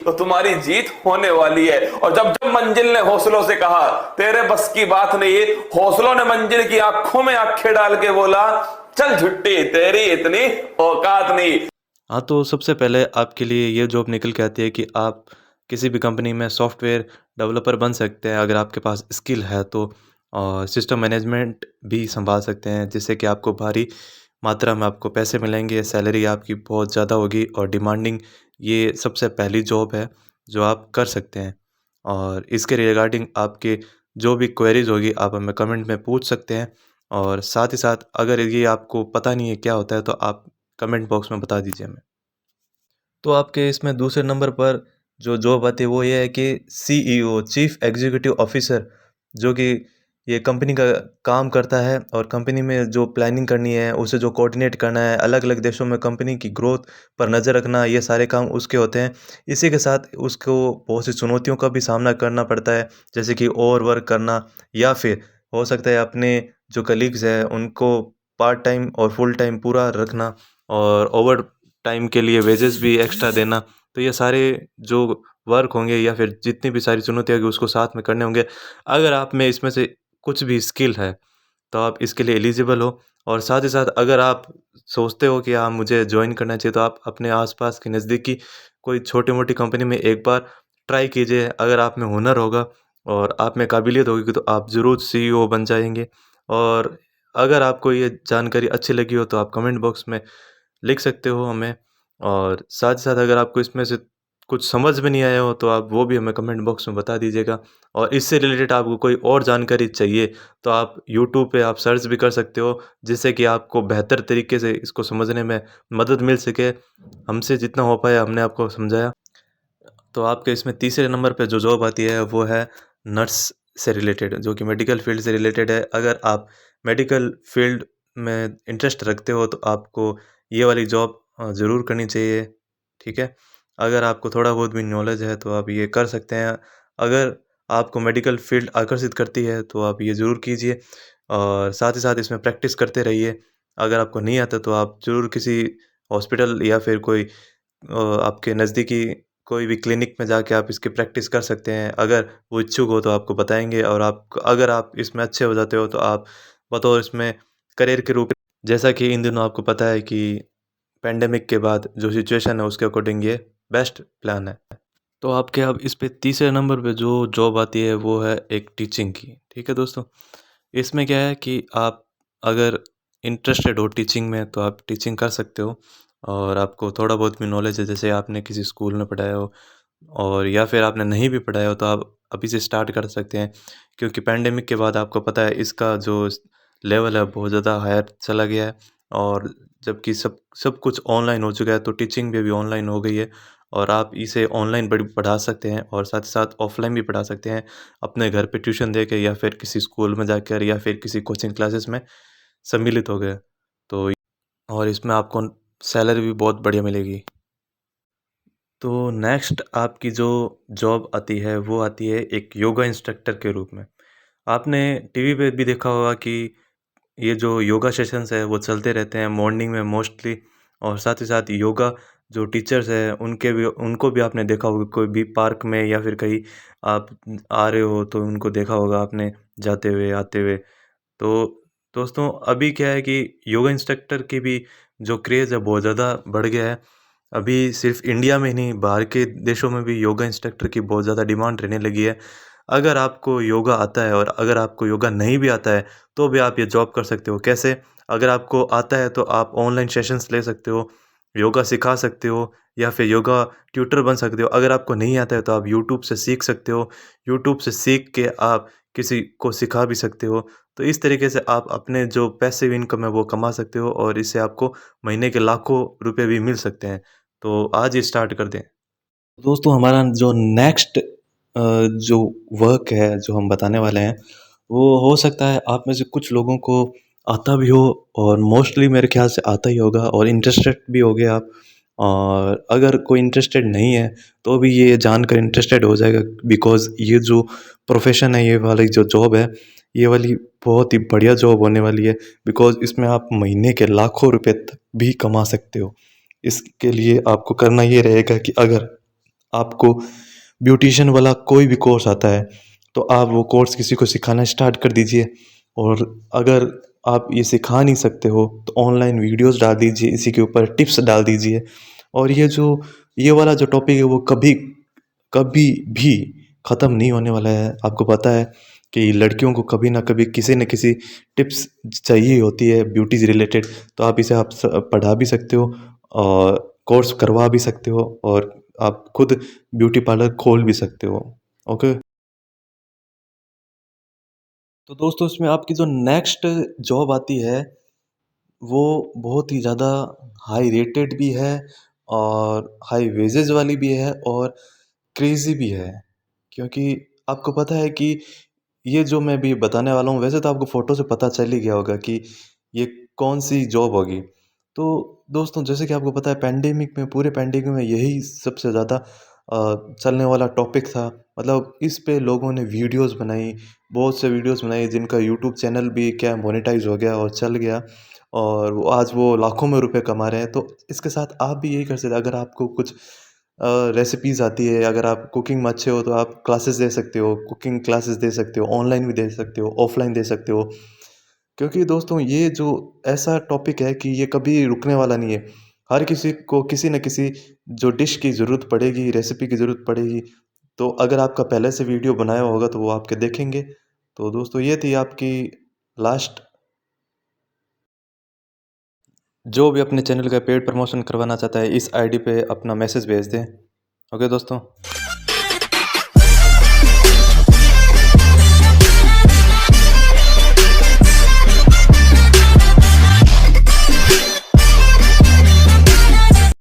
तो तुम्हारी जीत होने वाली है। और जब जब मंजिल ने हौसलों से कहा तेरे बस की बात नहीं, हौसलों ने मंजिल की आंखों में आंखें डाल के बोला चल झुट्टी तेरी इतनी औकात नहीं। हाँ, तो सबसे पहले आपके लिए ये जॉब निकल के आती है कि आप किसी भी कंपनी में सॉफ्टवेयर डेवलपर बन सकते हैं अगर आपके पास स्किल है तो। और सिस्टम मैनेजमेंट भी संभाल सकते हैं जिससे कि आपको भारी मात्रा में आपको पैसे मिलेंगे, सैलरी आपकी बहुत ज़्यादा होगी और डिमांडिंग। ये सबसे पहली जॉब है जो आप कर सकते हैं। और इसके रिगार्डिंग आपके जो भी क्वेरीज होगी आप हमें कमेंट में पूछ सकते हैं। और साथ ही साथ अगर ये आपको पता नहीं है क्या होता है तो आप कमेंट बॉक्स में बता दीजिए हमें। तो आपके इसमें दूसरे नंबर पर जो जॉब आती है वो ये है कि सीईओ, चीफ एग्जीक्यूटिव ऑफिसर, जो कि ये कंपनी का काम करता है और कंपनी में जो प्लानिंग करनी है उसे जो कोऑर्डिनेट करना है, अलग अलग देशों में कंपनी की ग्रोथ पर नज़र रखना, ये सारे काम उसके होते हैं। इसी के साथ उसको बहुत सी चुनौतियों का भी सामना करना पड़ता है, जैसे कि ओवर वर्क करना या फिर हो सकता है अपने जो कलीग्स हैं उनको पार्ट टाइम और फुल टाइम पूरा रखना और ओवर टाइम के लिए वेजेस भी एक्स्ट्रा देना। तो ये सारे जो वर्क होंगे या फिर जितनी भी सारी चुनौतियाँ होंगी उसको साथ में करने होंगे। अगर आप में इसमें से कुछ भी स्किल है तो आप इसके लिए एलिजिबल हो। और साथ ही साथ अगर आप सोचते हो कि हाँ मुझे जॉइन करना चाहिए तो आप अपने आसपास की नज़दीकी कोई छोटी मोटी कंपनी में एक बार ट्राई कीजिए। अगर आप में हुनर होगा और आप में काबिलियत होगी तो आप ज़रूर सीईओ बन जाएंगे। और अगर आपको ये जानकारी अच्छी लगी हो तो आप कमेंट बॉक्स में लिख सकते हो हमें। और साथ ही साथ अगर आपको इसमें से कुछ समझ में नहीं आया हो तो आप वो भी हमें कमेंट बॉक्स में बता दीजिएगा। और इससे रिलेटेड आपको कोई और जानकारी चाहिए तो आप यूट्यूब पे आप सर्च भी कर सकते हो जिससे कि आपको बेहतर तरीके से इसको समझने में मदद मिल सके। हमसे जितना हो पाया हमने आपको समझाया। तो आपके इसमें तीसरे नंबर पे जो जॉब आती है वो है नर्स से रिलेटेड, जो कि मेडिकल फील्ड से रिलेटेड है। अगर आप मेडिकल फील्ड में इंटरेस्ट रखते हो तो आपको ये वाली जॉब ज़रूर करनी चाहिए, ठीक है। अगर आपको थोड़ा बहुत भी नॉलेज है तो आप ये कर सकते हैं। अगर आपको मेडिकल फील्ड आकर्षित करती है तो आप ये ज़रूर कीजिए और साथ ही साथ इसमें प्रैक्टिस करते रहिए। अगर आपको नहीं आता तो आप ज़रूर किसी हॉस्पिटल या फिर कोई आपके नज़दीकी कोई भी क्लिनिक में जाके आप इसकी प्रैक्टिस कर सकते हैं। अगर वो इच्छुक हो तो आपको बताएँगे और आप अगर आप इसमें अच्छे हो जाते हो तो आप बतौर इसमें करियर के रूप, जैसा कि इन दिनों आपको पता है कि पैंडेमिक के बाद जो सिचुएशन है उसके अकॉर्डिंग ये बेस्ट प्लान है। तो आपके अब इस पे तीसरे नंबर पे जो जॉब आती है वो है एक टीचिंग की, ठीक है दोस्तों। इसमें क्या है कि आप अगर इंटरेस्टेड हो टीचिंग में तो आप टीचिंग कर सकते हो। और आपको थोड़ा बहुत भी नॉलेज है, जैसे आपने किसी स्कूल में पढ़ाया हो और या फिर आपने नहीं भी पढ़ाया हो तो आप अभी से स्टार्ट कर सकते हैं। क्योंकि पैंडेमिक के बाद आपको पता है इसका जो लेवल है बहुत ज़्यादा हायर चला गया है। और जबकि सब सब कुछ ऑनलाइन हो चुका है तो टीचिंग भी अभी ऑनलाइन हो गई है। और आप इसे ऑनलाइन पढ़ा सकते हैं और साथ ही साथ ऑफलाइन भी पढ़ा सकते हैं अपने घर पे ट्यूशन दे के या फिर किसी स्कूल में जाकर या फिर किसी कोचिंग क्लासेस में सम्मिलित हो गए। तो और इसमें आपको सैलरी भी बहुत बढ़िया मिलेगी। तो नेक्स्ट आपकी जो जॉब आती है वो आती है एक योगा इंस्ट्रक्टर के रूप में। आपने टीवी पे भी देखा होगा कि ये जो योगा सेशंस है वो चलते रहते हैं मॉर्निंग में मोस्टली। और साथ ही साथ योगा जो टीचर्स हैं उनको भी आपने देखा होगा कोई भी पार्क में या फिर कहीं आप आ रहे हो तो उनको देखा होगा आपने जाते हुए आते हुए। तो दोस्तों अभी क्या है कि योगा इंस्ट्रक्टर की भी जो क्रेज़ है बहुत ज़्यादा बढ़ गया है। अभी सिर्फ इंडिया में ही नहीं बाहर के देशों में भी योगा इंस्ट्रक्टर की बहुत ज़्यादा डिमांड रहने लगी है। अगर आपको योगा आता है और अगर आपको योगा नहीं भी आता है तो भी आप ये जॉब कर सकते हो। कैसे? अगर आपको आता है तो आप ऑनलाइन सेशंस ले सकते हो, योगा सिखा सकते हो या फिर योगा ट्यूटर बन सकते हो। अगर आपको नहीं आता है तो आप यूट्यूब से सीख सकते हो। यूट्यूब से सीख के आप किसी को सिखा भी सकते हो। तो इस तरीके से आप अपने जो पैसिव इनकम है वो कमा सकते हो और इससे आपको महीने के लाखों रुपए भी मिल सकते हैं। तो आज ही स्टार्ट कर दें। दोस्तों हमारा जो नेक्स्ट जो वर्क है जो हम बताने वाले हैं वो हो सकता है आप में से कुछ लोगों को आता भी हो और मोस्टली मेरे ख्याल से आता ही होगा और इंटरेस्टेड भी होगे आप। और अगर कोई इंटरेस्टेड नहीं है तो भी ये जानकर इंटरेस्टेड हो जाएगा बिकॉज़ ये जो प्रोफेशन है ये वाली जो जॉब है ये वाली बहुत ही बढ़िया जॉब होने वाली है। बिकॉज़ इसमें आप महीने के लाखों रुपए तक भी कमा सकते हो। इसके लिए आपको करना ये रहेगा कि अगर आपको ब्यूटिशियन वाला कोई भी कोर्स आता है तो आप वो कोर्स किसी को सिखाना स्टार्ट कर दीजिए। और अगर आप ये सिखा नहीं सकते हो तो ऑनलाइन वीडियोस डाल दीजिए, इसी के ऊपर टिप्स डाल दीजिए। और ये वाला जो टॉपिक है वो कभी कभी भी ख़त्म नहीं होने वाला है। आपको पता है कि लड़कियों को कभी ना कभी किसी न किसी टिप्स चाहिए होती है ब्यूटी से रिलेटेड। तो आप इसे पढ़ा भी सकते हो और कोर्स करवा भी सकते हो और आप खुद ब्यूटी पार्लर खोल भी सकते हो। ओके। तो दोस्तों इसमें आपकी जो नेक्स्ट जॉब आती है वो बहुत ही ज़्यादा हाई रेटेड भी है और हाई वेजेस वाली भी है और क्रेज़ी भी है। क्योंकि आपको पता है कि ये जो मैं अभी बताने वाला हूँ वैसे तो आपको फ़ोटो से पता चल ही गया होगा कि ये कौन-सी जॉब होगी। तो दोस्तों जैसे कि आपको पता है पैंडेमिक में पूरे पैंडेमिक में यही सबसे ज़्यादा चलने वाला टॉपिक था। मतलब इस पे लोगों ने वीडियोज़ बनाई, बहुत से वीडियोज़ बनाई जिनका यूट्यूब चैनल भी क्या मोनेटाइज़ हो गया और चल गया और वो आज वो लाखों में रुपए कमा रहे हैं। तो इसके साथ आप भी यही कर सकते हैं अगर आपको कुछ रेसिपीज़ आती है, अगर आप कुकिंग में अच्छे हो तो आप क्लासेस दे सकते हो, कुकिंग क्लासेस दे सकते हो, ऑनलाइन भी दे सकते हो, ऑफ़लाइन दे सकते हो। क्योंकि दोस्तों ये जो ऐसा टॉपिक है कि ये कभी रुकने वाला नहीं है। हर किसी को किसी न किसी जो डिश की ज़रूरत पड़ेगी, रेसिपी की ज़रूरत पड़ेगी। तो अगर आपका पहले से वीडियो बनाया होगा तो वो आपके देखेंगे। तो दोस्तों ये थी आपकी लास्ट। जो भी अपने चैनल का पेड प्रमोशन करवाना चाहता है इस आईडी पे अपना मैसेज भेज दें। ओके दोस्तों।